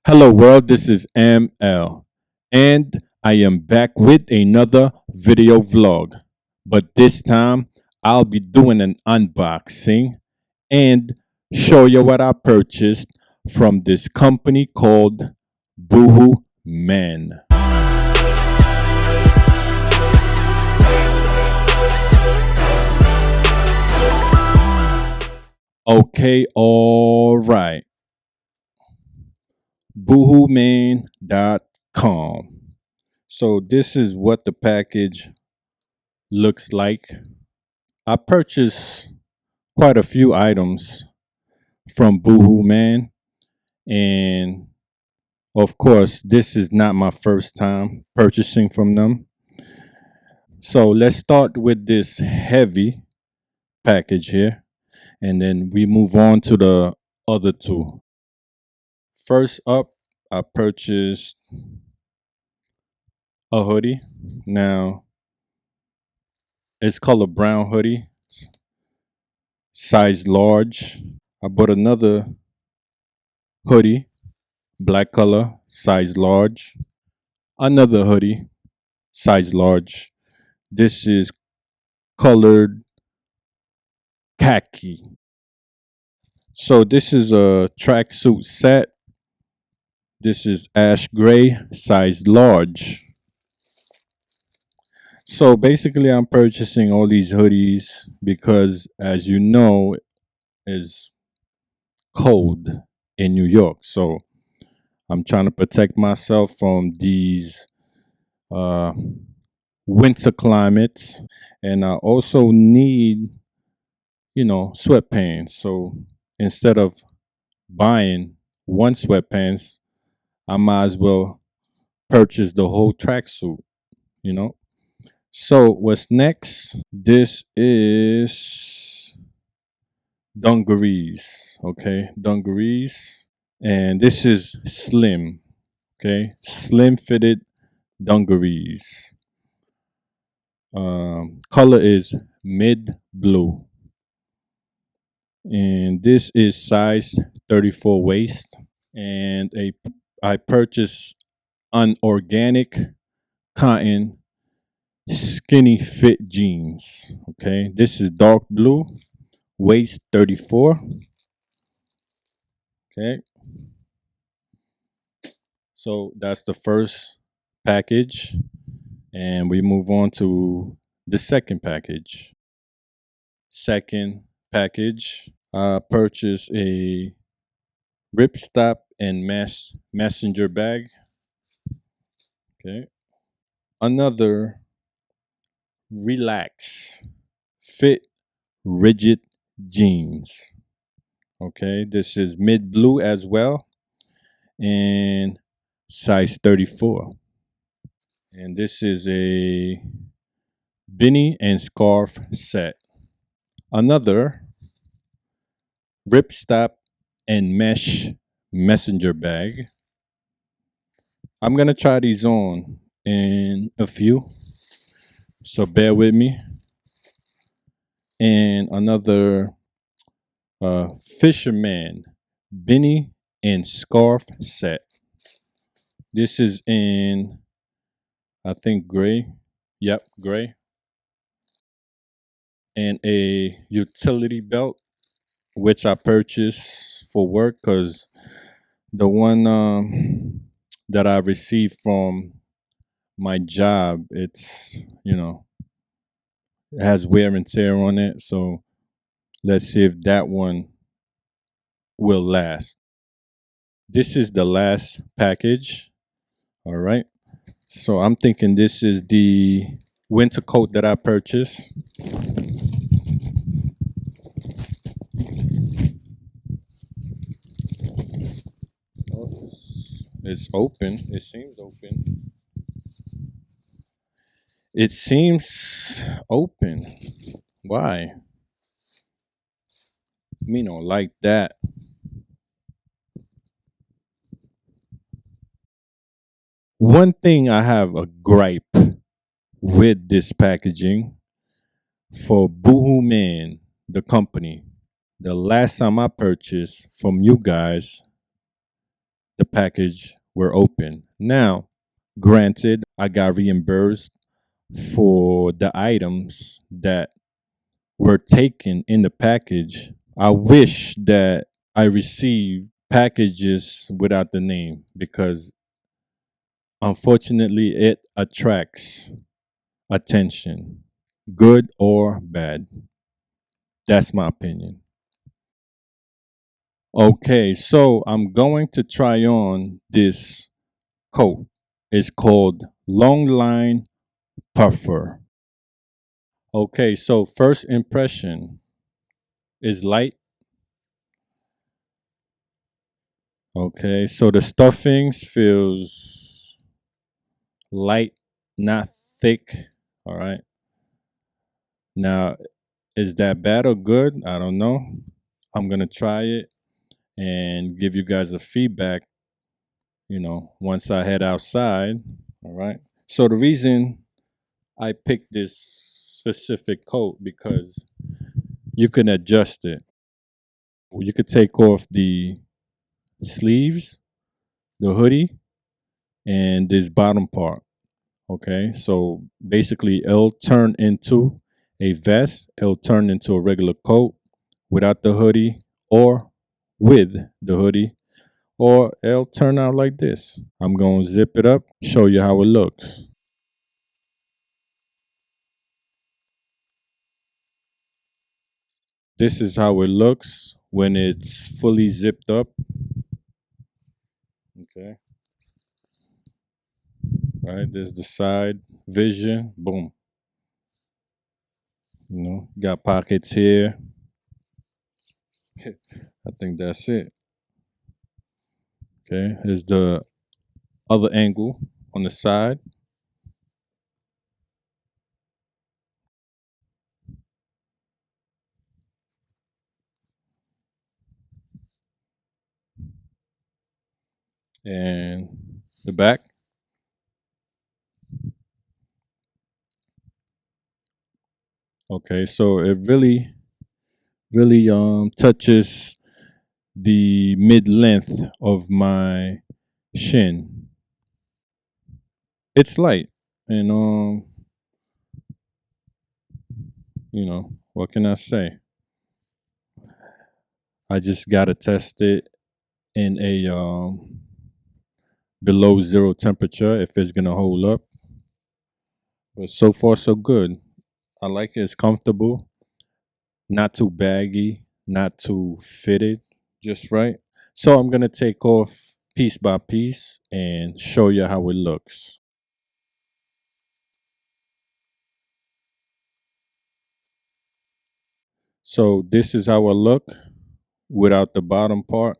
Hello world, this is ML and I am back with another video vlog. But this time I'll be doing an unboxing and show you what I purchased from this company called boohooMAN. Okay, all right. boohooMAN.com. So this is what the package looks like. I purchased quite a few items from boohooMAN, and of course, this is not my first time purchasing from them. So let's start with this heavy package here, and then we move on to the other two. First up, I purchased a hoodie. Now, it's called a brown hoodie, size large. I bought another hoodie, black color, size large. Another hoodie, size large. This is colored khaki. So this is a tracksuit set. This is ash gray, size large. So basically I'm purchasing all these hoodies because, as you know, it's cold in New York. So I'm trying to protect myself from these uh, winter climates. And I also need, sweatpants. So instead of buying one sweatpants, I might as well purchase the whole tracksuit, you know? So what's next? This is Dungarees, okay? Dungarees. And this is slim, okay? Slim fitted dungarees. Color is mid blue. And this is size 34 waist. And I purchased an organic cotton skinny fit jeans. Okay, this is dark blue, waist 34. Okay, so that's the first package, and we move on to the second package. Second package, I purchased a ripstop and messenger bag. Okay, another relax fit rigid jeans. Okay, this is mid blue as well and size 34. And this is a beanie and scarf set. Another ripstop and mesh messenger bag. I'm gonna try these on in a few, so bear with me. And another fisherman beanie and scarf set. This is in, I think, gray. Yep, gray. And a utility belt, which I purchased for work because the one that I received from my job, it's, it has wear and tear on it. So let's see if that one will last. This is the last package. All right. So I'm thinking this is the winter coat that I purchased. Oh, it's open. It seems open. It seems open. Why? Me don't like that. One thing I have a gripe with this packaging for boohooMAN, the company. The last time I purchased from you guys, the package were open. Now, granted, I got reimbursed for the items that were taken in the package. I wish that I received packages without the name because unfortunately it attracts attention, good or bad. That's my opinion. Okay, so I'm going to try on this coat. It's called Long Line Puffer. Okay, so first impression is light. Okay, so the stuffings feels light, not thick. All right. Now, is that bad or good? I don't know. I'm gonna try it and give you guys a feedback, once I head outside. All right. So the reason I picked this specific coat because you can adjust it. You could take off the sleeves, the hoodie, and this bottom part. Okay, so basically, it'll turn into a vest, it'll turn into a regular coat without the hoodie or with the hoodie, or it'll turn out like this. I'm going to zip it up, show you how it looks. This is how it looks when it's fully zipped up. Okay, right, there's the side vision. Boom. Got pockets here. I think that's it. Okay, here's the other angle on the side. And the back. Okay, so it really touches the mid length of my shin. It's light, and what can I say? I just gotta test it in a below zero temperature if it's gonna hold up. But so far so good. I like it. It's comfortable, not too baggy, not too fitted, just right. So I'm gonna take off piece by piece and show you how it looks. So this is how it look without the bottom part.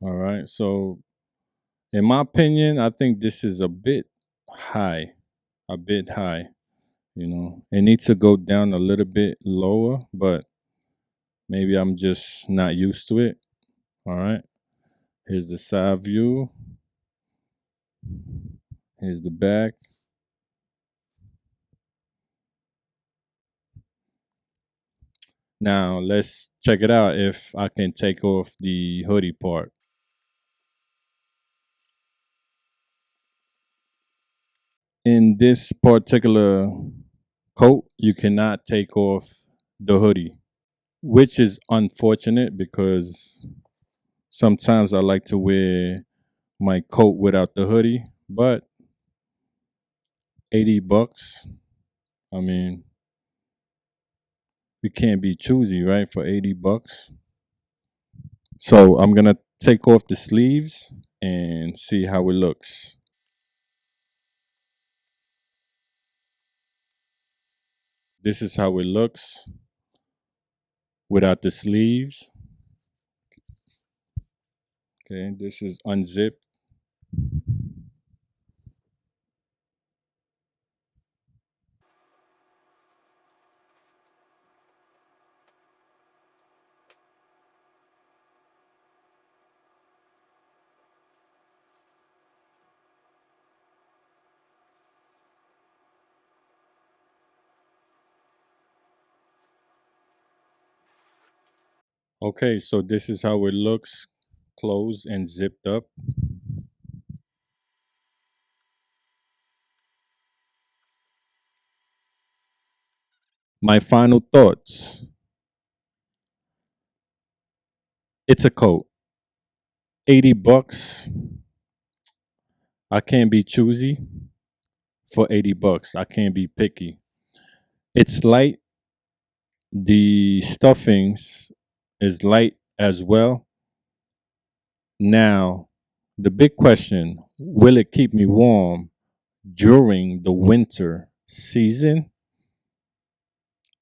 All right. So in my opinion, I think this is a bit high, a bit high. It needs to go down a little bit lower, but maybe I'm just not used to it. All right. Here's the side view. Here's the back. Now let's check it out if I can take off the hoodie part. In this particular coat, you cannot take off the hoodie, which is unfortunate because sometimes I like to wear my coat without the hoodie, but $80, I mean, we can't be choosy, right? For $80. So I'm gonna take off the sleeves and see how it looks. This is how it looks without the sleeves. Okay, this is unzipped. Okay, so this is how it looks closed and zipped up. My final thoughts. It's a coat. 80 bucks. I can't be choosy for 80 bucks. I can't be picky. It's light. The stuffings is light as well. Now, the big question, will it keep me warm during the winter season?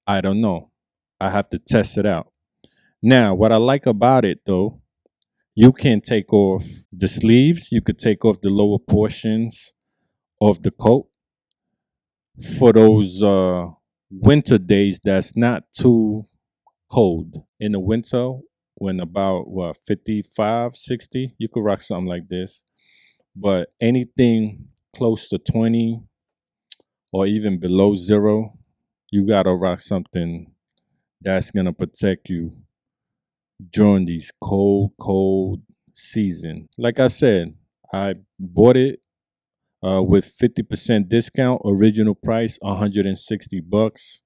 I don't know. I have to test it out. Now, what I like about it though, you can take off the sleeves, you could take off the lower portions of the coat for those winter days that's not too cold. In the winter, when about what 55, 60, you could rock something like this. But anything close to 20 or even below zero, you gotta rock something that's gonna protect you during these cold season. Like I said, I bought it with 50% discount, original price 160 bucks.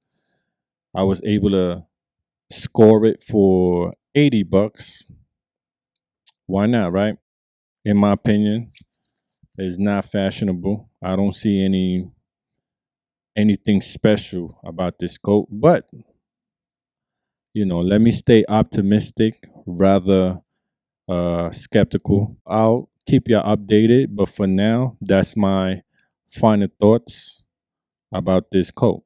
I was able to score it for 80 bucks. Why not, right? In my opinion, it's not fashionable. I don't see anything special about this coat, but let me stay optimistic rather skeptical. I'll keep you updated, but for now, that's my final thoughts about this coat.